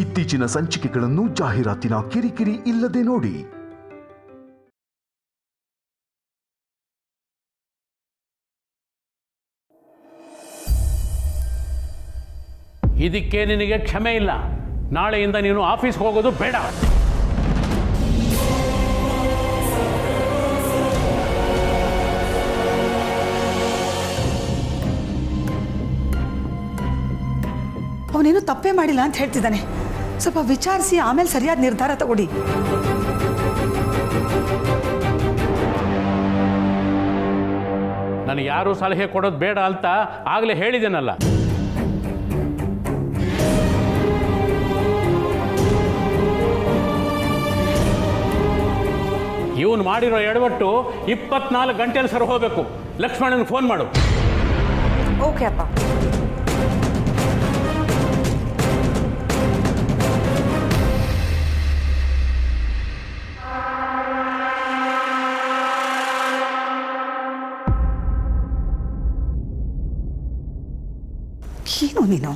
ಇತ್ತೀಚಿನ ಸಂಚಿಕೆಗಳನ್ನು ಜಾಹೀರಾತಿನ ಕಿರಿಕಿರಿ ಇಲ್ಲದೆ ನೋಡಿ. ಇದಕ್ಕೆ ನಿನಗೆ ಕ್ಷಮೆ ಇಲ್ಲ. ನಾಳೆಯಿಂದ ನೀನು ಆಫೀಸ್ಗೆ ಹೋಗೋದು ಬೇಡ. ಅವನೇನು ತಪ್ಪೇ ಮಾಡಿಲ್ಲ ಅಂತ ಹೇಳ್ತಿದ್ದಾನೆ. ಸ್ವಲ್ಪ ವಿಚಾರಿಸಿ ಆಮೇಲೆ ಸರಿಯಾದ ನಿರ್ಧಾರ ತಗೊಳ್ಳಿ. ನನಗೆ ಯಾರೂ ಸಲಹೆ ಕೊಡೋದು ಬೇಡ ಅಂತ ಆಗಲೇ ಹೇಳಿದ್ದೇನಲ್ಲ. ಇವನು ಮಾಡಿರೋ ಎಡವಟ್ಟು 24 ಗಂಟೆಯಲ್ಲಿ ಸರಿ ಹೋಗಬೇಕು. ಲಕ್ಷ್ಮಣನಿಗೆ ಫೋನ್ ಮಾಡು. ಓಕೆ ಅಪ್ಪ. ಏನು ನೀನು?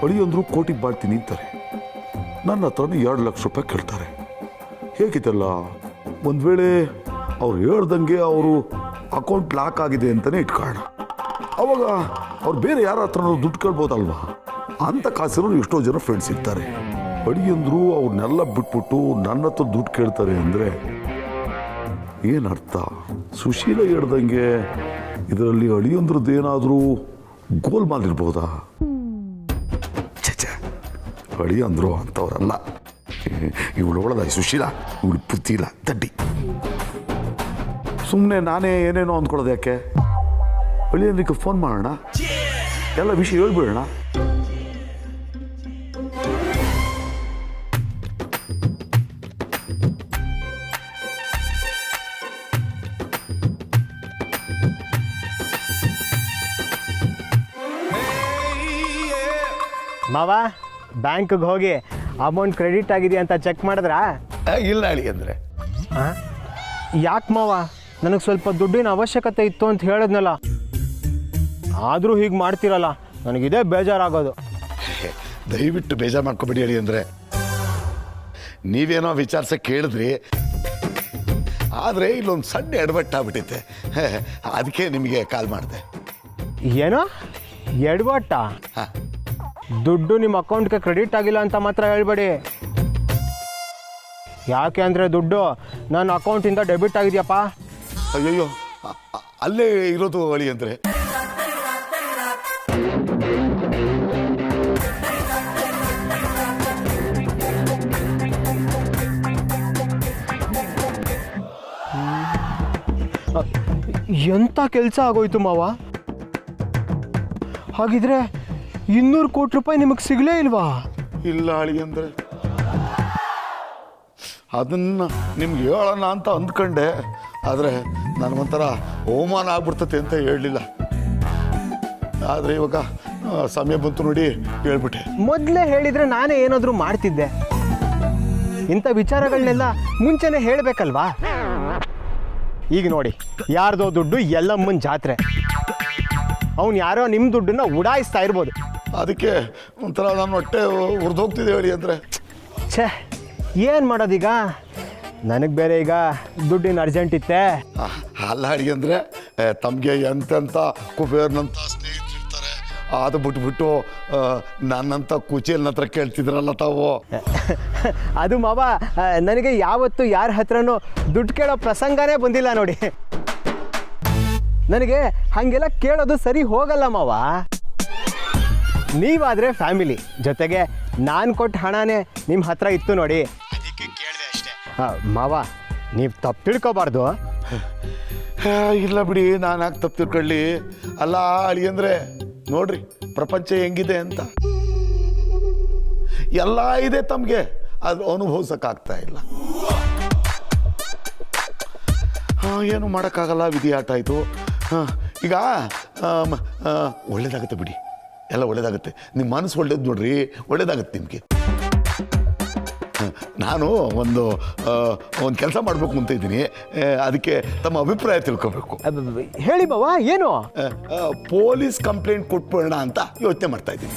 ಅಳಿಯಂದ್ರು ಕೋಟಿಗೆ ಬಾಳ್ತೀನಿ ಅಂತಾರೆ. ನನ್ನ ಹತ್ರನೇ 2 ಲಕ್ಷ ರೂಪಾಯಿ ಕೇಳ್ತಾರೆ. ಹೇಗಿದೆಲ್ಲ? ಒಂದು ವೇಳೆ ಅವ್ರು ಹೇಳ್ದಂಗೆ ಅವರು ಅಕೌಂಟ್ ಲಾಕ್ ಆಗಿದೆ ಅಂತಲೇ ಇಟ್ಕೊಳ್ಳೋಣ. ಅವಾಗ ಅವ್ರು ಬೇರೆ ಯಾರ ಹತ್ರನೂ ದುಡ್ಡು ಕೇಳ್ಬೋದಲ್ವಾ? ಅಂಥ ಕಾಸಿರೋ ಎಷ್ಟೋ ಜನ ಫ್ರೆಂಡ್ಸ್ ಇರ್ತಾರೆ. ಅಳಿಯಂದ್ರು ಅವ್ರನ್ನೆಲ್ಲ ಬಿಟ್ಬಿಟ್ಟು ನನ್ನ ಹತ್ರ ದುಡ್ಡು ಕೇಳ್ತಾರೆ ಅಂದರೆ ಏನರ್ಥ? ಸುಶೀಲ ಹೇಳ್ದಂಗೆ ಇದರಲ್ಲಿ ಅಳಿಯಂದ್ರದ್ದೇನಾದರೂ ಗೋಲ್ಮಾಲ್ ಇರ್ಬೋದಾ? ಅಳಿಯಂದ್ರು ಅಂಥವ್ರಲ್ಲ. ಇವಳು ಒಳದ ಸುಶೀಲ, ಇವಳು ಬುದ್ಧಿ ಇಲ್ಲ, ತಡ್ಡಿ. ಸುಮ್ಮನೆ ನಾನೇ ಏನೇನೋ ಅಂದ್ಕೊಳ್ಳೋದು ಯಾಕೆ? ಅಳಿಯಂದ್ರಿಗೆ ಫೋನ್ ಮಾಡೋಣ, ಎಲ್ಲ ವಿಷಯ ಹೇಳ್ಬಿಡೋಣ. ಮಾವ, ಬ್ಯಾಂಕ್ಗೆ ಹೋಗಿ ಅಮೌಂಟ್ ಕ್ರೆಡಿಟ್ ಆಗಿದೆ ಅಂತ ಚೆಕ್ ಮಾಡಿದ್ರಾ? ಇಲ್ಲ ಅಳಿಯಂದ್ರೆ. ಯಾಕೆ ಮಾವ? ನನಗೆ ಸ್ವಲ್ಪ ದುಡ್ಡಿನ ಅವಶ್ಯಕತೆ ಇತ್ತು ಅಂತ ಹೇಳಿದ್ನಲ್ಲ, ಆದರೂ ಹೀಗೆ ಮಾಡ್ತಿರಲ್ಲ, ನನಗಿದೇ ಬೇಜಾರಾಗೋದು. ದಯವಿಟ್ಟು ಬೇಜಾರು ಮಾಡ್ಕೊಬೇಡಿ ಅಳಿಯಂದ್ರೆ. ನೀವೇನೋ ವಿಚಾರಿಸಕ್ಕೆ ಕೇಳಿದ್ರಿ, ಆದರೆ ಇಲ್ಲೊಂದು ಸಣ್ಣ ಎಡವಟ್ಟಾಗ್ಬಿಟ್ಟಿತ್ತೆ. ಅದಕ್ಕೆ ನಿಮಗೆ ಕಾಲ್ ಮಾಡಿದೆ. ಏನೋ ಎಡವಟ್ಟ? ದುಡ್ಡು ನಿಮ್ಮ ಅಕೌಂಟ್ಗೆ ಕ್ರೆಡಿಟ್ ಆಗಿಲ್ಲ ಅಂತ ಮಾತ್ರ ಹೇಳ್ಬೇಡಿ. ಯಾಕೆ ಅಂದರೆ ದುಡ್ಡು ನನ್ನ ಅಕೌಂಟಿಂದ ಡೆಬಿಟ್ ಆಗಿದೆಯಪ್ಪ. ಅಯ್ಯಯ್ಯೋ, ಅಲ್ಲೇ ಇರೋದು ಅಳಿಯಂದ್ರೆ. ಎಂಥ ಕೆಲಸ ಆಗೋಯ್ತು ಮಾವ. ಹಾಗಿದ್ರೆ 200 ಕೋಟಿ ರೂಪಾಯಿ ನಿಮಗೆ ಸಿಗಲೇ ಇಲ್ವಾ? ಇಲ್ಲ ಅಳಿಯಂದ್ರೆ, ಅದನ್ನು ನಿಮ್ಗೆ ಹೇಳೋಣ ಅಂತ ಅಂದ್ಕೊಂಡೆ, ಆದರೆ ನನಗೊಂಥರ ಅವಮಾನ ಆಗ್ಬಿಡ್ತತೆ ಅಂತ ಹೇಳಲಿಲ್ಲ. ಆದರೆ ಇವಾಗ ಸಮಯ ಬಂತು ನೋಡಿ, ಹೇಳ್ಬಿಟ್ಟೆ. ಮೊದಲೇ ಹೇಳಿದರೆ ನಾನೇ ಏನಾದರೂ ಮಾಡ್ತಿದ್ದೆ. ಇಂಥ ವಿಚಾರಗಳನ್ನೆಲ್ಲ ಮುಂಚೆನೇ ಹೇಳಬೇಕಲ್ವಾ? ಈಗ ನೋಡಿ, ಯಾರ್ದೋ ದುಡ್ಡು ಎಲ್ಲಮ್ಮನ ಜಾತ್ರೆ, ಅವನು ಯಾರೋ ನಿಮ್ಮ ದುಡ್ಡನ್ನ ಉಡಾಯಿಸ್ತಾ ಇರ್ಬೋದು. ಅದಕ್ಕೆ ಒಂಥರ ನನ್ನ ಹೊಟ್ಟೆ ಉರಿದೋಗ್ತಿದೆ ಹೇಳಿ ಅಂದರೆ. ಛೇ, ಏನು ಮಾಡೋದೀಗ? ನನಗೆ ಬೇರೆ ಈಗ ದುಡ್ಡಿನ ಅರ್ಜೆಂಟ್ ಇತ್ತೆ. ಅಲ್ಲ ಅಡಿಗೆ, ತಮಗೆ ಎಂತೆಂಥ ಕುಬೇರ್ನಂಥ ಸ್ನೇಹಿತರು ಇರ್ತಾರೆ, ಅದು ಬಿಟ್ಬಿಟ್ಟು ನನ್ನಂಥ ಕುಚೇಲ್ನ ಹತ್ರ ಕೇಳ್ತಿದ್ರಲ್ಲ ತಾವು. ಅದು ಮಾವ, ನನಗೆ ಯಾವತ್ತು ಯಾರ ಹತ್ರನೂ ದುಡ್ಡು ಕೇಳೋ ಪ್ರಸಂಗನೇ ಬಂದಿಲ್ಲ ನೋಡಿ. ನನಗೆ ಹಾಗೆಲ್ಲ ಕೇಳೋದು ಸರಿ ಹೋಗಲ್ಲ ಮಾವ. ನೀವಾದರೆ ಫ್ಯಾಮಿಲಿ, ಜೊತೆಗೆ ನಾನು ಕೊಟ್ಟ ಹಣನೇ ನಿಮ್ಮ ಹತ್ರ ಇತ್ತು ನೋಡಿ, ಅದಕ್ಕೆ ಕೇಳಿದೆ ಅಷ್ಟೇ. ಮಾವ, ನೀವು ತಪ್ಪು ತಿಳ್ಕೊಬಾರ್ದು. ಇಲ್ಲ ಬಿಡಿ, ನಾನು ಯಾಕೆ ತಪ್ಪು ತಿಳ್ಕೊಳ್ಳಿ. ಅಲ್ಲ ಅಳಿಯಂದ್ರೆ ನೋಡ್ರಿ ಪ್ರಪಂಚ ಹೆಂಗಿದೆ ಅಂತ. ಎಲ್ಲ ಇದೆ ತಮಗೆ, ಅದು ಅನುಭವಿಸೋಕ್ಕಾಗ್ತಾ ಇಲ್ಲ. ಏನು ಮಾಡೋಕ್ಕಾಗಲ್ಲ, ವಿಧಿ ಆಟ ಆಯಿತು. ಈಗ ಒಳ್ಳೇದಾಗುತ್ತೆ ಬಿಡಿ, ಎಲ್ಲ ಒಳ್ಳೇದಾಗುತ್ತೆ. ನಿಮ್ಮ ಮನಸ್ಸು ಒಳ್ಳೇದು ನೋಡ್ರಿ, ಒಳ್ಳೇದಾಗುತ್ತೆ ನಿಮಗೆ. ನಾನು ಒಂದು ಕೆಲಸ ಮಾಡಬೇಕು ಅಂತ ಇದ್ದೀನಿ, ಅದಕ್ಕೆ ತಮ್ಮ ಅಭಿಪ್ರಾಯ ತಿಳ್ಕೋಬೇಕು. ಹೇಳಿ ಬಾವ, ಏನು? ಪೊಲೀಸ್ ಕಂಪ್ಲೇಂಟ್ ಕೊಟ್ಬಿಡೋಣ ಅಂತ ಯೋಚನೆ ಮಾಡ್ತಾ ಇದ್ದೀನಿ.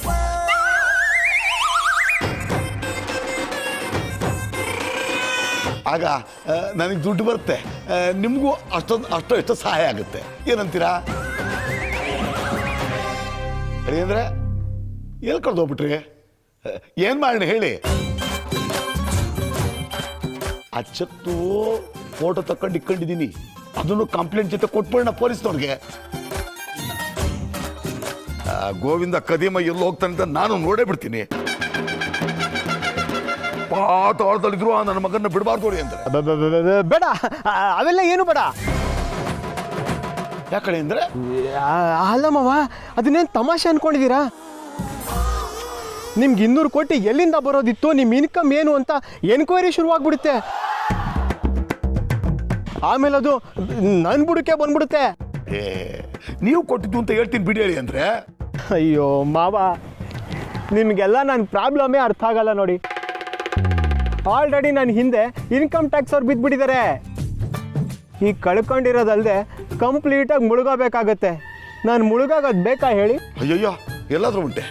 ಆಗ ನನಗೆ ದುಡ್ಡು ಬರುತ್ತೆ, ನಿಮಗೂ ಅಷ್ಟೋ ಸಹಾಯ ಆಗುತ್ತೆ. ಏನಂತೀರಾ? ಅಂದರೆ ಎಲ್ಲಿ ಕಳೆದು ಹೋಗ್ಬಿಟ್ರಿ? ಏನು ಮಾಡೋಣ ಹೇಳಿ? ಅಚ್ಚತ್ತು ಫೋಟೋ ತಕೊಂಡು ಇಟ್ಕೊಂಡಿದ್ದೀನಿ, ಅದನ್ನು ಕಂಪ್ಲೇಂಟ್ ಜೊತೆ ಕೊಟ್ಬಿಡೋಣ ಪೊಲೀಸ್ನವ್ರಿಗೆ. ಗೋವಿಂದ ಕದೀಮ ಎಲ್ಲಿ ಹೋಗ್ತಾನೆ ಅಂತ ನಾನು ನೋಡೇ ಬಿಡ್ತೀನಿ. ಪಾತಾಳದಲ್ಲಿದ್ರು ನನ್ನ ಮಗನ ಬಿಡಬಾರ್ದು ಅಂದ್ರೆ. ಬೇಡ, ಅವೆಲ್ಲ ಏನು ಬೇಡ. ಯಾಕಡೆ ಅಂದ್ರೆ? ಅಲ್ಲಮ್ಮವ, ಅದನ್ನೇನು ತಮಾಷೆ ಅನ್ಕೊಂಡಿದ್ದೀರಾ? ನಿಮ್ಗೆ 200 ಕೋಟಿ ಎಲ್ಲಿಂದ ಬರೋದಿತ್ತು, ನಿಮ್ಮ ಇನ್ಕಮ್ ಏನು ಅಂತ ಎನ್ಕ್ವೈರಿ ಶುರುವಾಗ್ಬಿಡುತ್ತೆ. ಆಮೇಲೆ ಅದು ನನ್ನ ಬುಡಕ್ಕೆ ಬಂದ್ಬಿಡುತ್ತೆ. ನೀವು ಕೊಟ್ಟಿದ್ದು ಅಂತ ಹೇಳ್ತೀನಿ ಬಿಡಿ ಹೇಳಿ ಅಂದ್ರೆ. ಅಯ್ಯೋ ಮಾವ, ನಿಮಗೆಲ್ಲ ನನ್ನ ಪ್ರಾಬ್ಲಮೇ ಅರ್ಥ ಆಗಲ್ಲ ನೋಡಿ. ಆಲ್ರೆಡಿ ನನ್ನ ಹಿಂದೆ ಇನ್ಕಮ್ ಟ್ಯಾಕ್ಸ್ ಅವ್ರು ಬಿದ್ದುಬಿಟ್ಟಿದ್ದಾರೆ. ಈಗ ಕಳ್ಕೊಂಡಿರೋದಲ್ಲದೆ ಕಂಪ್ಲೀಟಾಗಿ ಮುಳುಗಬೇಕಾಗತ್ತೆ. ನಾನು ಮುಳುಗಾಗೋದು ಬೇಕಾ ಹೇಳಿ? ಅಯ್ಯಯ್ಯೋ, ಎಲ್ಲಾದ್ರೂ ಉಂಟೆ.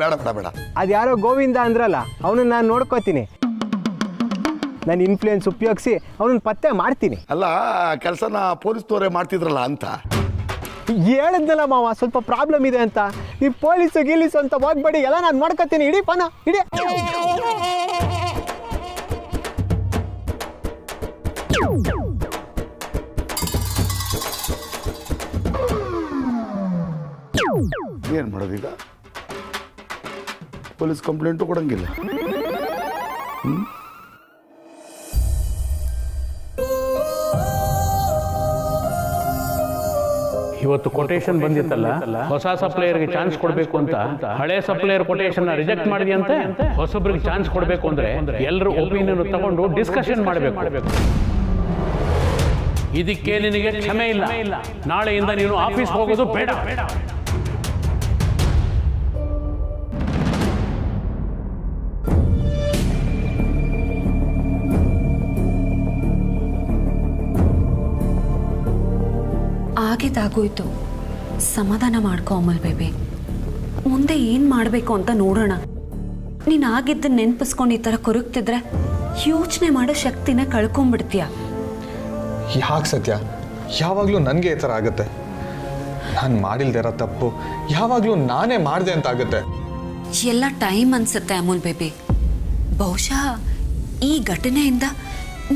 ಬೇಡ ಬೇಡ ಬೇಡ. ಅದು ಯಾರೋ ಗೋವಿಂದ ಅಂದ್ರಲ್ಲ, ಅವನನ್ನು ನಾನು ನೋಡ್ಕೋತೀನಿ. ನನ್ನ ಇನ್ಫ್ಲೂಯೆನ್ಸ್ ಉಪಯೋಗಿಸಿ ಅವನನ್ನ ಪತ್ತೆ ಮಾಡ್ತೀನಿ. ಅಲ್ಲ, ಕೆಲಸನ ಪೊಲೀಸ್ನವರೇ ಮಾಡ್ತಿದ್ರಲ್ಲ ಅಂತ ಹೇಳಿದ್ನಲ್ಲ ಮಾವ, ಸ್ವಲ್ಪ ಪ್ರಾಬ್ಲಮ್ ಇದೆ ಅಂತ. ನೀವು ಪೊಲೀಸು ಗೀಲೀಸು ಅಂತ ಹೋಗ್ಬೇಡಿ, ಎಲ್ಲ ನಾನು ಮಾಡ್ಕೋತೀನಿ. ಇಡೀ ಪನ ಇಡೀ. ಏನು ಮಾಡೋದೀಗ? ಪೊಲೀಸ್ ಕಂಪ್ಲೇಂಟು ಕೊಡಂಗಿಲ್ಲ. ಇವತ್ತು ಕೊಟೇಶನ್ ಬಂದಿತ್ತಲ್ಲ, ಹೊಸ ಸಪ್ಲೈಯರ್ಗೆ ಚಾನ್ಸ್ ಕೊಡಬೇಕು ಅಂತ ಹಳೆ ಸಪ್ಲೈಯರ್ ಕೊಟೇಶನ್ ರಿಜೆಕ್ಟ್ ಮಾಡಿದೆಯಂತೆ. ಹೊಸಬ್ರಿಗೆ ಚಾನ್ಸ್ ಕೊಡಬೇಕು ಅಂದ್ರೆ ಎಲ್ಲರೂ ಒಪಿನಿಯನ್ ತಗೊಂಡು ಡಿಸ್ಕಷನ್ ಮಾಡಬೇಕು. ಇದಕ್ಕೆ ನಿನಗೆ ಕ್ಷಮೆ ಇಲ್ಲ. ನಾಳೆಯಿಂದ ನೀನು ಆಫೀಸ್ ಹೋಗೋದು ಬೇಡ. ಆಗಿದ್ದಾಗೋಯ್ತು, ಸಮಾಧಾನ ಮಾಡ್ಕೊ ಅಮಲ್ ಬೇಬಿ. ಮುಂದೆ ಏನು ಮಾಡಬೇಕು ಅಂತ ನೋಡೋಣ. ನೀನು ಆಗಿದ್ದನ್ನು ನೆನಪಿಸ್ಕೊಂಡು ಈ ಥರ ಕೊರಗ್ತಿದ್ರೆ ಯೋಚನೆ ಮಾಡೋ ಶಕ್ತಿನ ಕಳ್ಕೊಂಡ್ಬಿಡ್ತೀಯ. ಯಾಕೆ ಸತ್ಯ, ಯಾವಾಗಲೂ ನನಗೆ ಈ ಥರ ಆಗುತ್ತೆ. ನಾನು ಮಾಡಿಲ್ದೇ ಇರೋ ತಪ್ಪು ಯಾವಾಗಲೂ ನಾನೇ ಮಾಡಿದೆ ಅಂತ ಆಗುತ್ತೆ. ಎಲ್ಲ ಟೈಮ್ ಅನ್ಸುತ್ತೆ ಅಮೂಲ್ ಬೇಬಿ. ಬಹುಶಃ ಈ ಘಟನೆಯಿಂದ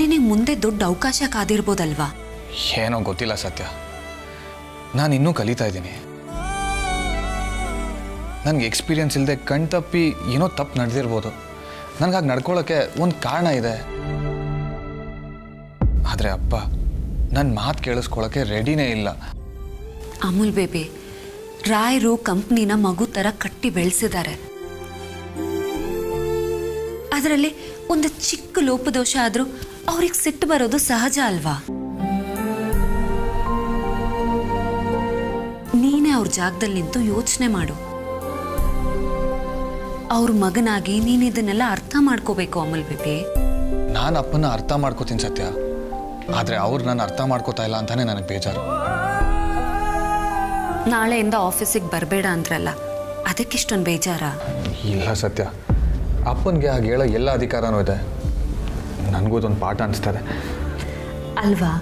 ನಿನಗೆ ಮುಂದೆ ದೊಡ್ಡ ಅವಕಾಶ ಕಾದಿರ್ಬೋದಲ್ವಾ? ಏನೋ ಗೊತ್ತಿಲ್ಲ ಸತ್ಯ, ನಾನು ಇನ್ನೂ ಕಲಿತಾ ಇದ್ದೀನಿ. ನನಗೆ ಎಕ್ಸ್ಪೀರಿಯನ್ಸ್ ಇಲ್ಲದೆ ಕಣ್ತಪ್ಪಿ ಏನೋ ತಪ್ಪು ನಡೆದಿರ್ಬೋದು. ನನಗಾಗಿ ನಡ್ಕೊಳ್ಳೋಕ್ಕೆ ಒಂದು ಕಾರಣ ಇದೆ. ಆದರೆ ಅಪ್ಪ ನನ್ನ ಮಾತು ಕೇಳಿಸ್ಕೊಳ್ಳೋಕ್ಕೆ ರೆಡಿನೇ ಇಲ್ಲ. ಅಮೂಲ್ ಬೇಬಿ, ರಾಯರು ಕಂಪ್ನಿನ ಮಗು ಥರ ಕಟ್ಟಿ ಬೆಳೆಸಿದ್ದಾರೆ. ಅದರಲ್ಲಿ ಒಂದು ಚಿಕ್ಕ ಲೋಪದೋಷ ಆದರೂ ಅವ್ರಿಗೆ ಸಿಟ್ಟು ಬರೋದು ಸಹಜ ಅಲ್ವಾ? ನೀನೇ ಅವ್ರ ಜಾಗದಲ್ಲಿ ನಿಂತು ಯೋಚನೆ ಮಾಡು. ಅವ್ರ ಮಗನಾಗಿ ನೀನು ಇದನ್ನೆಲ್ಲ ಅರ್ಥ ಮಾಡ್ಕೋಬೇಕು ಅಮೂಲ್ ಬೇಬಿ. ನಾನು ಅಪ್ಪನ ಅರ್ಥ ಮಾಡ್ಕೋತೀನಿ ಸತ್ಯ, ಆದರೆ ಅವ್ರು ನಾನು ಅರ್ಥ ಮಾಡ್ಕೋತಾ ಇಲ್ಲ ಅಂತಾನೆ ನನಗೆ ಬೇಜಾರು. ನಾಳೆಯಿಂದ ಆಫೀಸಿಗೆ ಬರಬೇಡ ಅಂದ್ರಲ್ಲ, ಅದಕ್ಕಿಷ್ಟೊಂದು ಬೇಜಾರ? ಇಲ್ಲ ಸತ್ಯ, ಅಪ್ಪನಿಗೆ ಹಾಗೆ ಹೇಳೋ ಎಲ್ಲ ಅಧಿಕಾರನೂ ಇದೆ. ನನಗೂ ಅದೊಂದು ಪಾಠ ಅನಿಸ್ತದೆ ಅಲ್ವಾ?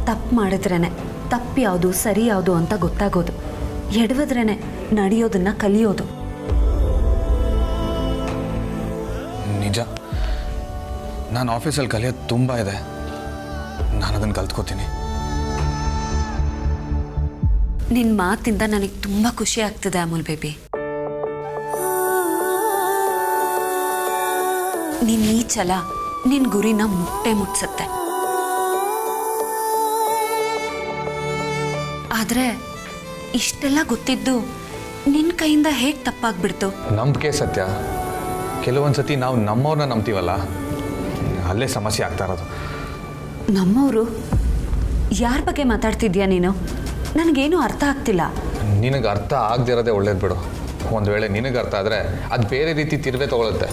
ತಪ್ಪು ಮಾಡಿದ್ರೇನೆ ತಪ್ಪು ಯಾವುದು ಸರಿ ಯಾವುದು ಅಂತ ಗೊತ್ತಾಗೋದು. ಎಡವಿದ್ರೇನೆ ನಡೆಯೋದನ್ನ ಕಲಿಯೋದು. ನಿಜ, ನಾನು ಆಫೀಸಲ್ಲಿ ಕಲಿಯೋದು ತುಂಬ ಇದೆ. ನಾನು ಅದನ್ನು ಕಲ್ತ್ಕೋತೀನಿ. ನಿನ್ನ ಮಾತಿಂದ ನನಗೆ ತುಂಬ ಖುಷಿ ಆಗ್ತಿದೆ ಅಮೂಲ್ ಬೇಬಿ. ನಿನ್ನ ಈ ಛಲ ನಿನ್ನ ಗುರಿನ ಮುಟ್ಟೆ ಮುಟ್ಸುತ್ತೆ. ಆದರೆ ಇಷ್ಟೆಲ್ಲ ಗೊತ್ತಿದ್ದು ನಿನ್ನ ಕೈಯಿಂದ ಹೇಗೆ ತಪ್ಪಾಗ್ಬಿಡ್ತು? ನಂಬಿಕೆ ಸತ್ಯ. ಕೆಲವೊಂದ್ಸತಿ ನಾವು ನಮ್ಮವ್ರನ್ನ ನಂಬ್ತೀವಲ್ಲ, ಅಲ್ಲೇ ಸಮಸ್ಯೆ ಆಗ್ತಾ ಇರೋದು. ನಮ್ಮವರು? ಯಾರ ಬಗ್ಗೆ ಮಾತಾಡ್ತಿದ್ಯಾ ನೀನು? ನನಗೇನು ಅರ್ಥ ಆಗ್ತಿಲ್ಲ. ನಿನಗೆ ಅರ್ಥ ಆಗದಿರೋದೇ ಒಳ್ಳೇದು ಬಿಡು. ಒಂದು ವೇಳೆ ನಿನಗೆ ಅರ್ಥ ಆದರೆ ಅದು ಬೇರೆ ರೀತಿ ತಿರುವೆ ತಗೊಳುತ್ತೆ.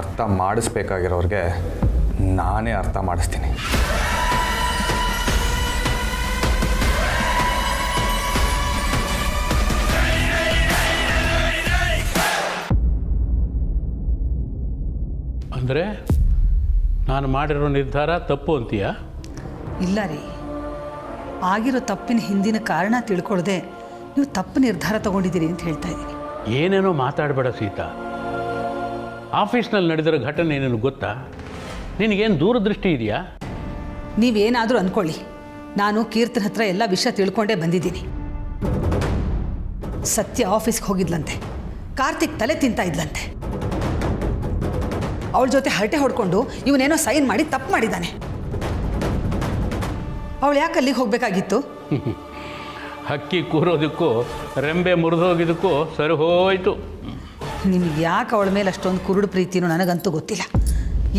ಅರ್ಥ ಮಾಡಿಸ್ಬೇಕಾಗಿರೋರಿಗೆ ನಾನೇ ಅರ್ಥ ಮಾಡಿಸ್ತೀನಿ. ಅಂದರೆ ನಾನು ಮಾಡಿರೋ ನಿರ್ಧಾರ ತಪ್ಪು ಅಂತೀಯಾ? ಇಲ್ಲ ರೀ, ಆಗಿರೋ ತಪ್ಪಿನ ಹಿಂದಿನ ಕಾರಣ ತಿಳ್ಕೊಳ್ಳದೆ ನೀವು ತಪ್ಪು ನಿರ್ಧಾರ ತಗೊಂಡಿದ್ದೀರಿ ಅಂತ ಹೇಳ್ತಾ ಇದ್ದೀನಿ. ಏನೇನೋ ಮಾತಾಡಬೇಡ ಸೀತಾ. ಆಫೀಸ್ನಲ್ಲಿ ನಡೆದಿರೋ ಘಟನೆ ನಿನಗೆ ಗೊತ್ತಾ? ನಿನಗೇನು ದೂರದೃಷ್ಟಿ ಇದೆಯಾ? ನೀವೇನಾದರೂ ಅಂದ್ಕೊಳ್ಳಿ, ನಾನು ಕೀರ್ತನ ಹತ್ರ ಎಲ್ಲ ವಿಷಯ ತಿಳ್ಕೊಂಡೇ ಬಂದಿದ್ದೀನಿ. ಸತ್ಯ ಆಫೀಸ್ಗೆ ಹೋಗಿದ್ಲಂತೆ, ಕಾರ್ತಿಕ್ ತಲೆ ತಿಂತಾ ಇದ್ಲಂತೆ. ಅವಳ ಜೊತೆ ಹರಟೆ ಹೊಡ್ಕೊಂಡು ಇವನೇನೋ ಸೈನ್ ಮಾಡಿ ತಪ್ಪು ಮಾಡಿದ್ದಾನೆ. ಅವಳು ಯಾಕೆ ಅಲ್ಲಿಗೆ ಹೋಗಬೇಕಾಗಿತ್ತು? ಹಕ್ಕಿ ಕೂರೋದಕ್ಕೂ ರೆಂಬೆ ಮುರಿದೋಗಿದ್ದಕ್ಕೂ ಸರಿ ಹೋಯ್ತು. ನಿಮ್ಗೆ ಯಾಕೆ ಅವಳ ಮೇಲೆ ಅಷ್ಟೊಂದು ಕುರುಡು ಪ್ರೀತಿನೂ ನನಗಂತೂ ಗೊತ್ತಿಲ್ಲ.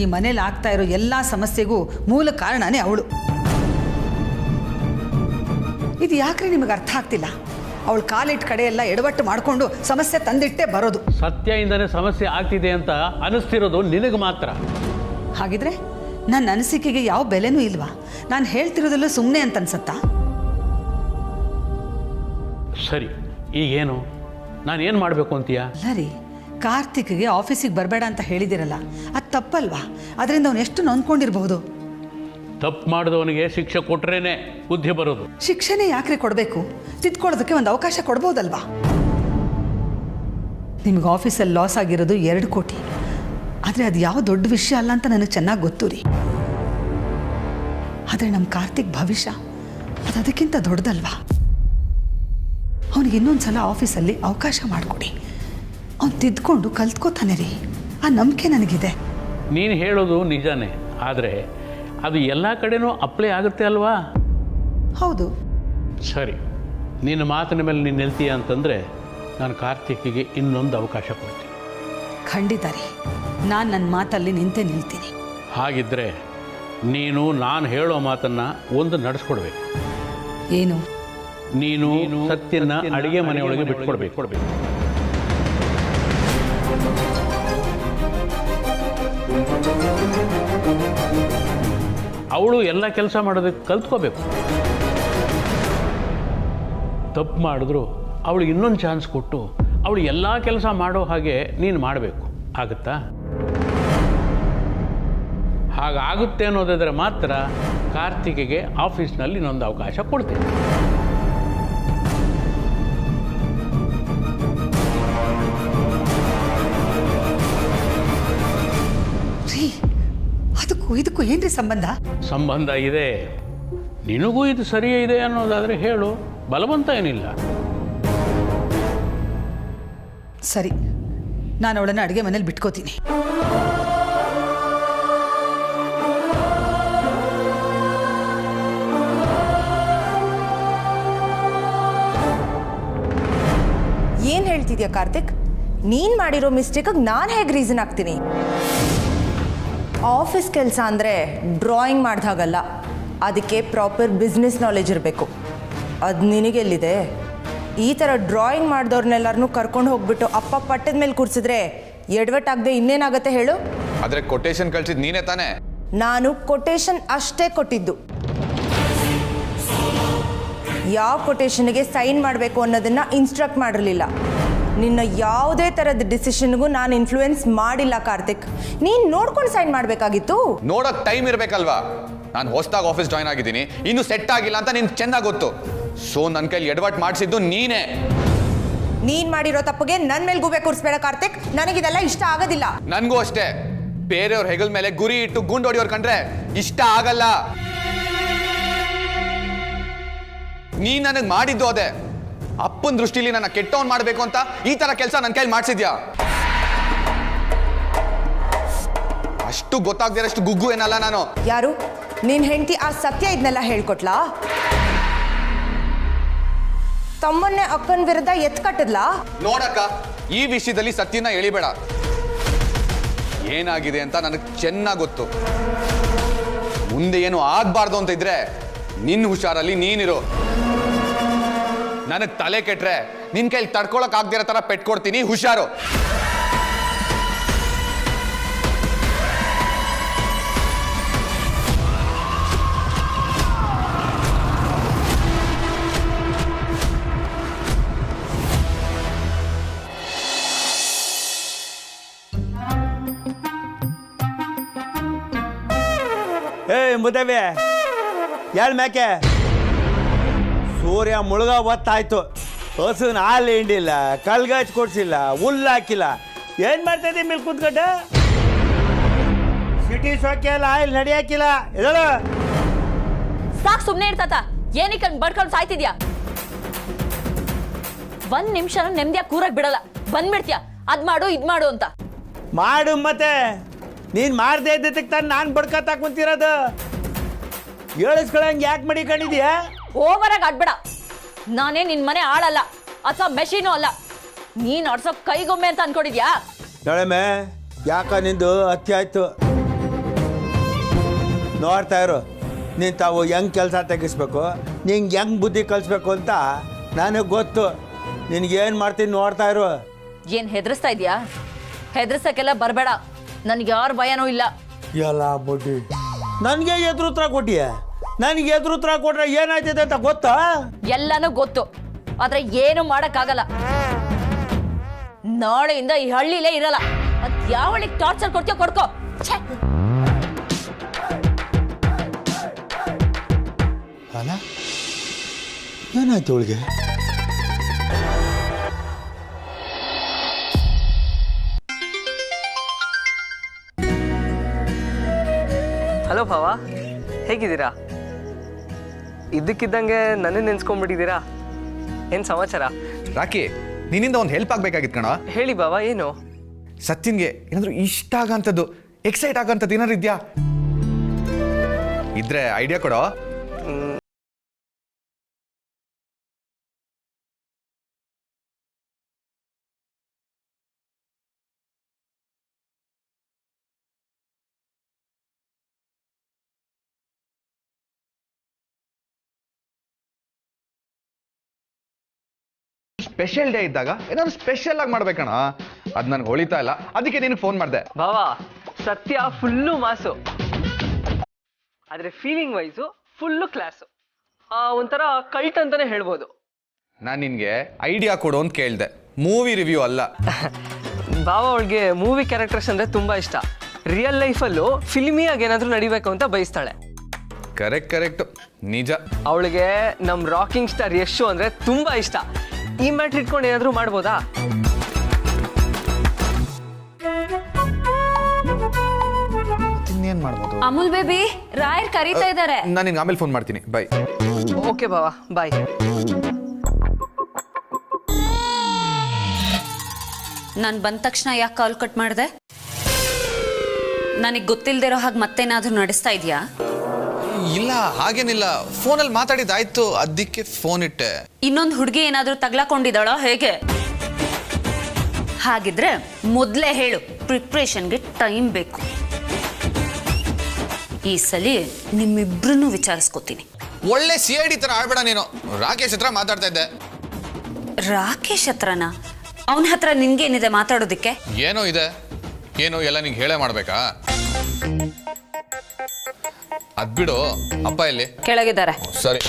ಈ ಮನೇಲಿ ಆಗ್ತಾ ಇರೋ ಎಲ್ಲ ಸಮಸ್ಯೆಗೂ ಮೂಲ ಕಾರಣನೇ ಅವಳು. ಇದು ಯಾಕ್ರೆ ನಿಮಗೆ ಅರ್ಥ ಆಗ್ತಿಲ್ಲ? ಅವಳು ಕಾಲಿಟ್ಟ ಕಡೆ ಎಲ್ಲ ಎಡವಟ್ಟು ಮಾಡಿಕೊಂಡು ಸಮಸ್ಯೆ ತಂದಿಟ್ಟೇ ಬರೋದು. ಸತ್ಯದಿಂದನೇ ಸಮಸ್ಯೆ ಆಗ್ತಿದೆ ಅಂತ ಅನಿಸ್ತಿರೋದು ನಿನಗೆ ಮಾತ್ರ. ಹಾಗಿದ್ರೆ ನನ್ನ ಅನಿಸಿಕೆಗೆ ಯಾವ ಬೆಲೆನೂ ಇಲ್ವಾ? ನಾನು ಹೇಳ್ತಿರೋದೆಲ್ಲ ಸುಮ್ಮನೆ ಅಂತ ಅನ್ಸತ್ತಾ? ಸರಿ, ಈಗೇನು? ನಾನು ಏನು ಮಾಡಬೇಕು ಅಂತೀಯಾ? ಅಲ್ಲ ರೀ, ಕಾರ್ತಿಕ್ಗೆ ಆಫೀಸಿಗೆ ಬರಬೇಡ ಅಂತ ಹೇಳಿದಿರಲ್ಲ, ಅದು ತಪ್ಪಲ್ವಾ? ಅದರಿಂದ ಅವನು ಎಷ್ಟು ನೊಂದ್ಕೊಂಡಿರಬಹುದು. ತಪ್ಪು ಮಾಡಿದವನಿಗೆ ಶಿಕ್ಷೆ ಕೊಟ್ರೇನೆ ಬುದ್ಧಿ ಬರೋದು. ಶಿಕ್ಷೆನೇ ಯಾಕ್ರೆ ಕೊಡಬೇಕು? ತಿದ್ಕೊಳ್ಳೋದಕ್ಕೆ ಒಂದು ಅವಕಾಶ ಕೊಡ್ಬೋದಲ್ವಾ? ನಿಮ್ಗೆ ಆಫೀಸಲ್ಲಿ ಲಾಸ್ ಆಗಿರೋದು 2 ಕೋಟಿ. ಆದರೆ ಅದು ಯಾವ ದೊಡ್ಡ ವಿಷಯ ಅಲ್ಲ ಅಂತ ನನಗೆ ಚೆನ್ನಾಗಿ ಗೊತ್ತು ರೀ. ಆದರೆ ನಮ್ಮ ಕಾರ್ತಿಕ್ ಭವಿಷ್ಯ ಅದು ಅದಕ್ಕಿಂತ ದೊಡ್ಡದಲ್ವಾ? ಅವನಿಗೆ ಇನ್ನೊಂದು ಸಲ ಆಫೀಸಲ್ಲಿ ಅವಕಾಶ ಮಾಡಿಕೊಡಿ. ಅವ್ನು ತಿದ್ಕೊಂಡು ಕಲ್ತ್ಕೋತಾನೆ ರೀ. ಆ ನಂಬಿಕೆ ನನಗಿದೆ. ನೀನು ಹೇಳೋದು ನಿಜಾನೇ, ಆದರೆ ಅದು ಎಲ್ಲ ಕಡೆನೂ ಅಪ್ಲೈ ಆಗುತ್ತೆ ಅಲ್ವಾ? ಹೌದು. ಸರಿ, ನಿನ್ನ ಮಾತಿನ ಮೇಲೆ ನೀನು ನಿಲ್ತೀಯ ಅಂತಂದರೆ ನಾನು ಕಾರ್ತಿಕ್ಕಿಗೆ ಇನ್ನೊಂದು ಅವಕಾಶ ಕೊಡ್ತೀನಿ. ಖಂಡಿತ ರೀ, ನಾನು ನನ್ನ ಮಾತಲ್ಲಿ ನಿಂತೇ ನಿಲ್ತೀನಿ. ಹಾಗಿದ್ದರೆ ನೀನು ನಾನು ಹೇಳೋ ಮಾತನ್ನು ಒಂದು ನಡೆಸ್ಕೊಡ್ಬೇಕು. ಏನು? ನೀನು ಸತ್ಯನ ಅಡುಗೆ ಮನೆಯೊಳಗೆ ಬಿಟ್ಕೊಡ್ಬೇಕು. ಅವಳು ಎಲ್ಲ ಕೆಲಸ ಮಾಡೋದಕ್ಕೆ ಕಲ್ತ್ಕೋಬೇಕು. ತಪ್ಪು ಮಾಡಿದ್ರು ಅವಳಿಗೆ ಇನ್ನೊಂದು ಚಾನ್ಸ್ ಕೊಟ್ಟು ಅವಳು ಎಲ್ಲ ಕೆಲಸ ಮಾಡೋ ಹಾಗೆ ನೀನು ಮಾಡಬೇಕು. ಆಗುತ್ತಾ? ಹಾಗಾಗುತ್ತೆ ಅನ್ನೋದಾದರೆ ಮಾತ್ರ ಕಾರ್ತಿಕ್ಗೆ ಆಫೀಸ್ನಲ್ಲಿ ಇನ್ನೊಂದು ಅವಕಾಶ ಕೊಡ್ತೀನಿ. ಇದಕ್ಕೂ ಏನ್ರಿ ಸಂಬಂಧ? ಸಂಬಂಧ ಇದೆ. ನಿನಗೂ ಇದು ಸರಿಯೇ ಇದೆ ಅನ್ನೋದಾದರೆ ಹೇಳು, ಬಲವಂತ ಏನಿಲ್ಲ. ಸರಿ, ನಾನು ಅವಳನ್ನು ಅಡುಗೆ ಮನೇಲಿ ಬಿಟ್ಕೋತೀನಿ. ಏನು ಹೇಳ್ತಿದ್ಯಾ ಕಾರ್ತಿಕ್? ನೀನು ಮಾಡಿರೋ ಮಿಸ್ಟೇಕಿಗೆ ನಾನು ಹೇಗೆ ರೀಸನ್ ಆಗ್ತೀನಿ? ಆಫೀಸ್ ಕೆಲಸ ಅಂದರೆ ಡ್ರಾಯಿಂಗ್ ಮಾಡಿದಾಗಲ್ಲ, ಅದಕ್ಕೆ ಪ್ರಾಪರ್ ಬಿಸ್ನೆಸ್ ನಾಲೆಜ್ ಇರಬೇಕು. ಅದು ನಿನಗೆಲ್ಲಿದೆ? ಈ ಥರ ಡ್ರಾಯಿಂಗ್ ಮಾಡಿದವ್ರನ್ನೆಲ್ಲರನ್ನೂ ಕರ್ಕೊಂಡು ಹೋಗ್ಬಿಟ್ಟು ಅಪ್ಪ ಪಟ್ಟದ ಮೇಲೆ ಕೂರಿಸಿದ್ರೆ ಎಡವಟ್ಟಾಗದೆ ಇನ್ನೇನಾಗತ್ತೆ ಹೇಳು? ಆದರೆ ಕೊಟೇಶನ್ ಕಳ್ಸಿದ್ದು ನೀನೇ ತಾನೇ? ನಾನು ಕೊಟೇಶನ್ ಅಷ್ಟೇ ಕೊಟ್ಟಿದ್ದು. ಯಾವ ಕೊಟೇಶನ್ಗೆ ಸೈನ್ ಮಾಡಬೇಕು ಅನ್ನೋದನ್ನು ಇನ್ಸ್ಟ್ರಕ್ಟ್ ಮಾಡಿರಲಿಲ್ಲ. ನಿನ್ನ ಯಾವುದೇ ಥರದ ಡಿಸಿಷನ್ಗೂ ನಾನು ಇನ್ಫ್ಲೂಯೆನ್ಸ್ ಮಾಡಿಲ್ಲ ಕಾರ್ತಿಕ್. ನೀನು ನೋಡ್ಕೊಂಡು ಸೈನ್ ಮಾಡಬೇಕಾಗಿತ್ತು. ನೋಡೋಕೆ ಟೈಮ್ ಇರಬೇಕಲ್ವಾ? ನಾನು ಹೊಸದಾಗಿ ಆಫೀಸ್ ಜಾಯ್ನ್ ಆಗಿದ್ದೀನಿ, ಇನ್ನೂ ಸೆಟ್ ಆಗಿಲ್ಲ ಅಂತ ನಿನ್ಗೆ ಚೆನ್ನಾಗಿ ಗೊತ್ತು. ಸೊ ನನ್ನ ಕೈಲಿ ಎಡವಟ್ ಮಾಡಿಸಿದ್ದು ನೀನೇ. ನೀನು ಮಾಡಿರೋ ತಪ್ಪಿಗೆ ನನ್ನ ಮೇಲೆ ಗೂಬೆ ಕೂರಿಸ್ಬೇಡ ಕಾರ್ತಿಕ್. ನನಗಿದೆಲ್ಲ ಇಷ್ಟ ಆಗೋದಿಲ್ಲ. ನನಗೂ ಅಷ್ಟೇ. ಬೇರೆಯವ್ರ ಹೆಗಲ್ ಮೇಲೆ ಗುರಿ ಇಟ್ಟು ಗುಂಡು ಹೊಡಿಯೋರು ಕಂಡ್ರೆ ಇಷ್ಟ ಆಗಲ್ಲ. ನೀ ನನಗೆ ಮಾಡಿದ್ದು ಅದೇ. ಅಪ್ಪನ ದೃಷ್ಟಿಲಿ ನನ್ನ ಕೆಟ್ಟವನ್ ಮಾಡಬೇಕು ಅಂತ ಈ ತರ ಕೆಲಸ ನನ್ನ ಕೈಲಿ ಮಾಡಿಸಿದ್ಯಾ? ಅಷ್ಟು ಗೊತ್ತಾಗದಿರಷ್ಟು ಗುಗ್ಗು ಏನಲ್ಲ ನಾನು. ಯಾರು? ನಿನ್ ಹೆಂಡತಿ ಆ ಸತ್ಯ ಇದನ್ನೆಲ್ಲ ಹೇಳ್ಕೊಟ್ಲಾ? ತಮ್ಮನ್ನೇ ಅಕ್ಕನ ವಿರುದ್ಧ ಎತ್ಕಟ್ಟದ್ಲಾ? ನೋಡಕ್ಕ, ಈ ವಿಷಯದಲ್ಲಿ ಸತ್ಯನ ಎಳಿಬೇಡ. ಏನಾಗಿದೆ ಅಂತ ನನಗೆ ಚೆನ್ನಾಗಿ ಗೊತ್ತು. ಮುಂದೆ ಏನು ಆಗ್ಬಾರ್ದು ಅಂತ ಇದ್ರೆ ನಿನ್ನ ಹುಷಾರಲ್ಲಿ ನೀನಿರು. ನನಗೆ ತಲೆ ಕೆಟ್ರೆ ನಿನ್ ಕೈಲಿ ತಡ್ಕೊಳಕ್ ಆಗ್ದಿರೋ ತರ ಪೆಟ್ಕೊಡ್ತೀನಿ, ಹುಷಾರು. ಮುದವೆ ಯಾರ ಮ್ಯಾಕೆ ಸೂರ್ಯ ಮುಳುಗ ಹೊತ್ತಾಯ್ತು. ಹಸುನ ಹಾಲು ಹಿಂಡಿಲ್ಲ, ಕಲ್ಗಾಚ್ ಕೊಡ್ಸಿಲ್ಲ, ಹುಲ್ಲು ಹಾಕಿಲ್ಲ. ಏನ್ ಮಾಡ್ತಾ ಇದ್ದೀವಿ ಮೇಲೆ ಕುಂತ್ಕೊಂಡ? ಸಿಟಿ ಸೋಕೆ ಎಲ್ಲ ಆಯಿಲ್ ನಡಿಯಾಕಿಲ್ಲ. ಎದಳು ಸಾಕು, ಸುಮ್ಮನೆ ಇರ್ತಾತ. ಏನಕ್ಕೆ ಬಡ್ಕೊಂಡು ಸಾಯ್ತಿದ್ಯಾ? ಒಂದ್ ನಿಮಿಷ ನೆಮ್ಮದಿಯಾಗಿ ಕೂರಕ್ ಬಿಡಲ್ಲ. ಬಂದ್ಬಿಡ್ತೀಯ ಅದ್ ಮಾಡು ಇದ್ ಮಾಡು ಅಂತ. ಮಾಡು ಮತ್ತೆ. ನೀನ್ ಮಾಡದೆ ಇದ್ದಕ್ಕೆ ತಾನು ನಾನು ಬಡ್ಕತಾ ಕುಂತಿರೋದು. ಹೇಳಿಸ್ಕೊಳಂಗೆ ಯಾಕೆ ಮಡಿಕೊಂಡಿದ್ಯಾ? ಓವರ್ ಆಗಿ ಆಡ್ಬೇಡ. ನಾನೇ ನಿನ್ ಮನೆ ಆಳಲ್ಲ ಅಥವಾ ಮೆಷಿನು ಅಲ್ಲ. ನೀನ್ ಆಡ್ಸೋ ಕೈಗೊಮ್ಮೆ ಅಂತ ಅನ್ಕೊಂಡಿದ್ಯಾ? ನೋಡಮ್ಮೆ, ಯಾಕ ನಿಂದು ಅತಿ ಆಯ್ತು. ನೋಡ್ತಾ ಇರು, ನೀನು ತಾವು ಹೆಂಗೆ ಕೆಲಸ ತೆಗಿಸ್ಬೇಕು, ನಿಂಗೆ ಹೆಂಗೆ ಬುದ್ಧಿ ಕಲಿಸ್ಬೇಕು ಅಂತ ನನಗೆ ಗೊತ್ತು. ನಿನಗೇನು ಮಾಡ್ತೀನಿ ನೋಡ್ತಾ ಇರು. ಏನ್ ಹೆದರ್ಸ್ತಾ ಇದೆಯಾ? ಹೆದರ್ಸಕ್ಕೆಲ್ಲ ಬರಬೇಡ. ನನಗೆ ಯಾರ ಭಯನೂ ಇಲ್ಲ. ಎಲ್ಲ ಬುಡ್ಡಿ ನನಗೆ ಎದುರುತ್ರ ಕೊಟ್ಟಿಯ. ನನಗೆ ಎದುರುತ್ರ ಕೊಟ್ರೆ ಏನಾಯ್ತದೆ ಅಂತ ಗೊತ್ತಾ? ಎಲ್ಲಾನು ಗೊತ್ತು, ಆದ್ರೆ ಏನು ಮಾಡಕ್ಕಾಗಲ್ಲ. ನಾಳೆಯಿಂದ ಈ ಹಳ್ಳಿಲೇ ಇರಲ್ಲ. ಅದ್ ಯಾವ ಹಳ್ಳಿಗೆ ಟಾರ್ಚರ್ ಕೊಡ್ತೀಯೋ ಕೊಡ್ಕೋ. ಅಲ್ಲ, ಏನಾಯ್ತು ಅವಳಿಗೆ? ಹಲೋ ಭಾವ, ಹೇಗಿದ್ದೀರಾ? ಇದ್ದಕ್ಕಿದ್ದಂಗೆ ನನ್ನ ನೆನ್ಸ್ಕೊಂಡ್ಬಿಟ್ಟಿದ್ದೀರಾ? ಏನು ಸಮಾಚಾರ? ರಾಕಿ, ನಿನ್ನಿಂದ ಒಂದು ಹೆಲ್ಪ್ ಆಗ್ಬೇಕಾಗಿತ್ತು ಕಣ. ಹೇಳಿ ಭಾವ, ಏನು? ಸತ್ಯನ್ಗೆ ಏನಾದ್ರು ಇಷ್ಟ ಆಗಂಥದ್ದು, ಎಕ್ಸೈಟ್ ಆಗಂಥದ್ದು ಏನಾದ್ರು ಇದೆಯಾ? ಇದ್ರೆ ಐಡಿಯಾ ಕೊಡೋ. ಸ್ಪೆಷಲ್ ಡೇ ಇದ್ದಾಗ ಏನಾದ್ರು ಸ್ಪೆಷಲ್ ಆಗಿ ಮಾಡ್ಬೇಕಣ್ಣ. ಅದು ನನಗೆ ಹೊಳಿತಾ ಇಲ್ಲ, ಅದಕ್ಕೆ ನಿನಗೆ ಫೋನ್ ಮಾಡಿದೆ. ಭಾವ, ಸತ್ಯ ಫುಲ್ಲು ಮಾಸು, ಆದ್ರೆ ಫೀಲಿಂಗ್ ವೈಸು ಫುಲ್ಲು ಕ್ಲಾಸು. ಒಂಥರ ಕಲ್ಟ್ ಅಂತಾನೆ ಹೇಳ್ಬೋದು. ನಾನು ನಿನ್ಗೆ ಐಡಿಯಾ ಕೊಡು ಅಂತ ಕೇಳಿದೆ, ಮೂವಿ ರಿವ್ಯೂ ಅಲ್ಲ. ಭಾವ, ಅವಳಿಗೆ ಮೂವಿ ಕ್ಯಾರೆಕ್ಟರ್ಸ್ ಅಂದ್ರೆ ತುಂಬಾ ಇಷ್ಟ. ರಿಯಲ್ ಲೈಫಲ್ಲೂ ಫಿಲ್ಮಿಯಾಗಿ ಏನಾದರೂ ನಡಿಬೇಕು ಅಂತ ಬಯಸ್ತಾಳೆ. ಕರೆಕ್ಟ್, ನಿಜ. ಅವಳಿಗೆ ನಮ್ಮ ರಾಕಿಂಗ್ ಸ್ಟಾರ್ ಯಶು ಅಂದ್ರೆ ತುಂಬಾ ಇಷ್ಟ. ಈ ಮ್ಯಾಟ್ರ್ ಇಟ್ಕೊಂಡು ಏನಾದರೂ ಮಾಡ್ಬೋದಾ? ಇನ್ನೇನ್ ಮಾಡ್ಬೋದು? ಅಮೂಲ್ ಬೇಬಿ, ರಾಯರ್ ಕರೀತಾ ಇದ್ದಾರೆ. ನಾನು ನಿನ್ಗೆ ಆಮೇಲೆ ಫೋನ್ ಮಾಡ್ತೀನಿ. ಬೈ. ಓಕೆ ಬಾವಾ, ಬಾಯ್. ನಾನು ಬಂದ ತಕ್ಷಣ ಯಾಕೆ ಕಾಲ್ ಕಟ್ ಮಾಡಿದೆ? ನನಗೆ ಗೊತ್ತಿಲ್ಲದಿರೋ ಹಾಗೆ ಮತ್ತೇನಾದ್ರೂ ನಡೆಸ್ತಾ ಇದೆಯಾ? ಇಲ್ಲ, ಹಾಗೇನಿಲ್ಲ. ಫೋನಲ್ಲಿ ಮಾತಾಡಿದಾಯ್ತು, ಅದಕ್ಕೆ ಫೋನ್ ಇಟ್ಟೆ. ಇನ್ನೊಂದು ಹುಡುಗಿ ಏನಾದ್ರೂ ತಗ್ಲಾಕೊಂಡಿದ್ದಾಳೋ ಹೇಗೆ? ಹಾಗಿದ್ರೆ ಮೊದಲೇ ಹೇಳು, ಪ್ರಿಪ್ರೇಷನ್ಗೆ ಟೈಮ್ ಬೇಕು. ಈ ಸಲ ನಿಮ್ಮಿಬ್ರನ್ನೂ ವಿಚಾರಿಸ್ಕೋತೀನಿ. ಒಳ್ಳೆ CID ತರ ಆಡ್ಬೇಡ ನೀನು. ರಾಕೇಶ್ ಹತ್ರ ಮಾತಾಡ್ತಾ ಇದ್ದೆ. ರಾಕೇಶ್ ಹತ್ರನ? ಅವನ ಹತ್ರ ನಿನ್ಗೇನಿದೆ ಮಾತಾಡೋದಿಕ್ಕೆ? ಏನೋ ಇದೆ, ಏನೋ ಎಲ್ಲ ನಿಂಗೆ ಹೇಳೇ ಮಾಡ್ಬೇಕಾ? ಅದ್ಬಿಡು. ಅಪ್ಪ ಎಲ್ಲಿ? ಕೆಳಗಿದ್ದಾರೆ. ಸರಿ.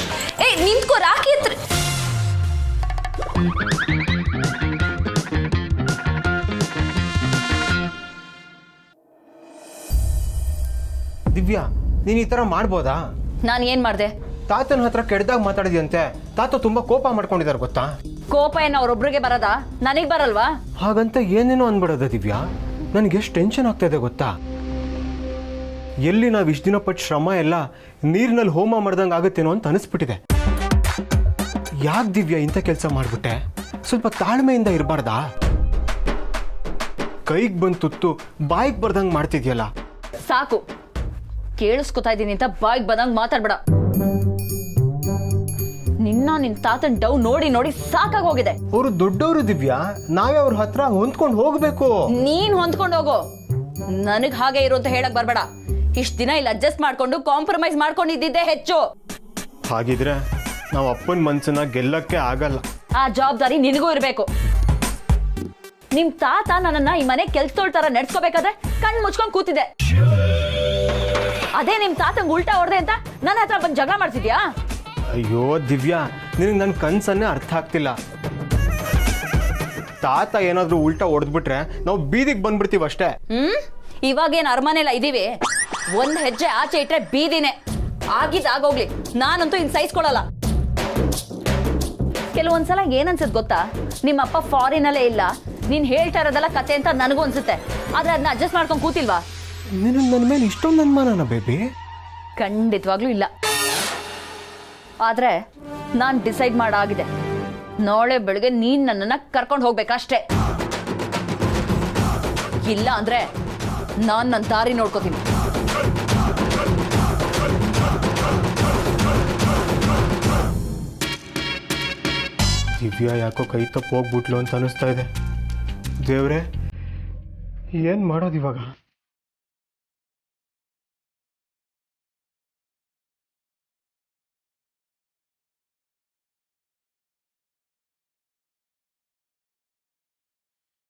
ಏ, ನಿಂತ್ಕೋ. ರಾಕಿ ಹತ್ರ ದಿವ್ಯಾ, ನೀನು ಈ ಥರ ಮಾಡ್ಬೋದಾ? ನಾನು ಏನ್ ಮಾಡ್ದೆ? ತಾತನ ಹತ್ರ ಕೆಡ್ದಾಗ ಮಾತಾಡಿದ್ಯಂತೆ. ತಾತ ತುಂಬಾ ಕೋಪ ಮಾಡ್ಕೊಂಡಿದ್ದಾರೆ ಗೊತ್ತಾ? ಕೋಪ ಏನು ಅವ್ರೊಬ್ರಿಗೆ ಬರೋದಾ? ನನಗ್ ಬರಲ್ವಾ? ಹಾಗಂತ ಏನೇನೋ ಅನ್ಬಿಡೋದ ದಿವ್ಯಾ. ನನಗೆ ಎಷ್ಟು ಟೆನ್ಷನ್ ಆಗ್ತಾ ಇದೆ ಗೊತ್ತಾ? ಎಲ್ಲಿ ನಾವು ಇಷ್ಟು ದಿನ ಪಟ್ಟು ಶ್ರಮ ಎಲ್ಲ ನೀರಿನಲ್ಲಿ ಹೋಮ ಮಾಡ್ದಂಗೆ ಆಗುತ್ತೇನೋ ಅಂತ ಅನಿಸ್ಬಿಟ್ಟಿದೆ. ಯಾಕೆ ದಿವ್ಯಾ ಇಂಥ ಕೆಲಸ ಮಾಡಿಬಿಟ್ಟೆ? ಸ್ವಲ್ಪ ತಾಳ್ಮೆಯಿಂದ ಇರಬಾರ್ದಾ? ಕೈಗೆ ಬಂದು ತುತ್ತು ಬಾಯಿಗೆ ಬರ್ದಂಗೆ ಮಾಡ್ತಿದ್ಯಲ್ಲ. ಸಾಕು, ಕೇಳಿಸ್ಕೊತಾ ಇದ್ದೀನಿ ಅಂತ ಬಾಯಿಗೆ ಬಂದಂಗೆ ಮಾತಾಡ್ಬೇಡ. ನಿನ್ನ ತಾತನ್ ಡವ್ ನೋಡಿ ನೋಡಿ ಸಾಕಾಗಿ ಹೋಗಿದೆ. ಅವರು ದೊಡ್ಡವರು ದಿವ್ಯಾ, ನಾವೇ ಅವ್ರ ಹತ್ರ ಹೊಂದ್ಕೊಂಡು ಹೋಗ್ಬೇಕು. ನೀನ್ ಹೊಂದ್ಕೊಂಡು ಹೋಗೋ, ನನಗ್ ಹಾಗೆ ಇರು ಅಂತ ಹೇಳಕ್ ಬರ್ಬೇಡ. ಇಷ್ಟ ದಿನ ಇಲ್ಲಿ ಅಡ್ಜಸ್ಟ್ ಮಾಡ್ಕೊಂಡು ಕಾಂಪ್ರಮೈಸ್ ಮಾಡ್ಕೊಂಡಿದ್ದಿದ್ದೆ ಹೆಚ್ಚು. ಹಾಗಿದ್ರೆ ನಾವು ಅಪ್ಪನ ಮನ್ಸನ್ನ ಗೆಲ್ಲಕ್ಕೆ ಆಗಲ್ಲ. ಆ ಜವಾಬ್ದಾರಿ ನಿನಗೂ ಇರ್ಬೇಕು. ನಿಮ್ ತಾತ ನನ್ನನ್ನ ಈ ಮನೆ ಕೆಲ್ಸದೋಳ್ ತರ ನಡ್ಸ್ಕೋಬೇಕಾದ್ರೆ ಕಣ್ ಮುಚ್ಕೊಂಡ್ ಕೂತಿದ್ದೆ. ಅದೇ ನಿಮ್ ತಾತಂಗ್ ಉಲ್ಟಾ ಹೊಡೆದೆ ಅಂತ ನನ್ನ ಹತ್ರ ಬಂದು ಜಗಳ ಮಾಡ್ತಿದ್ಯಾ? ಅಯ್ಯೋ ದಿವ್ಯಾ, ನಿನಗೆ ನನ್ನ ಕನ್ಸನ್ನೇ ಅರ್ಥ ಆಗ್ತಿಲ್ಲ. ತಾತ ಏನಾದ್ರೂ ಉಲ್ಟಾ ಹೊಡೆದ್ಬಿಟ್ರೆ ನಾವು ಬೀದಿಗೆ ಬಂದ್ಬಿಡ್ತೀವಿ ಅಷ್ಟೇ. ಇವಾಗೇನ್ ಅರಮನೆಲ್ಲ ಇದೀವಿ, ಒಂದ್ ಹೆಜ್ಜೆ ಆಚೆ ಇಟ್ರೆ ಬೀದಿನೇ. ಆಗಿದ್ದಾಗೋಗ್ಲಿ, ನಾನಂತೂ ಇನ್ ಸಹಿಸ್ಕೊಳಲ್ಲ. ಕೆಲವೊಂದ್ಸಲ ಏನನ್ಸುತ್ತೆ ಗೊತ್ತಾ, ನಿಮ್ಮಪ್ಪ ಫಾರಿನಲ್ಲೇ ಇಲ್ಲ, ನೀನ್ ಹೇಳ್ತಾ ಇರೋದೆಲ್ಲ ಕತೆ ಅಂತ ನನಗೂ ಅನ್ಸುತ್ತೆ. ಆದ್ರೆ ಅದನ್ನ ಅಡ್ಜಸ್ಟ್ ಮಾಡ್ಕೊಂಡು ಕೂತಿಲ್ವಾ? ನಿನಗೆ ನನ್ನ ಮೇಲೆ ಇಷ್ಟೊಂದು ಅನುಮಾನನ ಬೇಬಿ? ಖಂಡಿತವಾಗ್ಲೂ ಇಲ್ಲ. ಆದ್ರೆ ನಾನ್ ಡಿಸೈಡ್ ಮಾಡಾಗಿದೆ, ನಾಳೆ ಬೆಳಗ್ಗೆ ನೀನ್ ನನ್ನನ್ನ ಕರ್ಕೊಂಡು ಹೋಗ್ಬೇಕಷ್ಟೇ. ಇಲ್ಲ ಅಂದ್ರೆ ನಾನ್ ನನ್ನ ದಾರಿ ನೋಡ್ಕೋತೀನಿ. ದಿವ್ಯಾ ಯಾಕೋ ಕೈ ತಪ್ಪು ಹೋಗ್ಬಿಟ್ಲು ಅಂತ ಅನಿಸ್ತಾ ಇದೆ. ದೇವ್ರೆ, ಏನ್ ಮಾಡೋದು ಇವಾಗ?